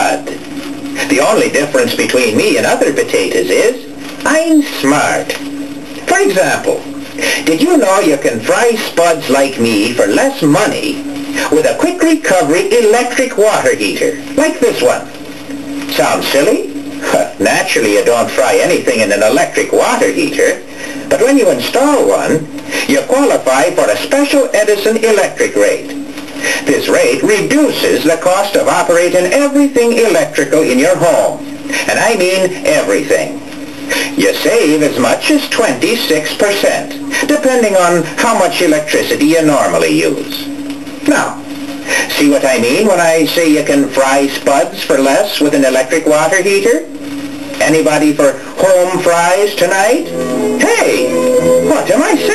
spud. The only difference between me and other potatoes is I'm smart. For example, did you know you can fry spuds like me for less money with a quick recovery electric water heater, like this one? Sounds silly? Naturally, you don't fry anything in an electric water heater, but when you install one, you qualify for a special Edison Electric rate. This rate reduces the cost of operating everything electrical in your home, and I mean everything. You save as much as 26%, depending on how much electricity you normally use. Now, see what I mean when I say you can fry spuds for less with an electric water heater? Anybody for home fries tonight? Hey, what am I saying?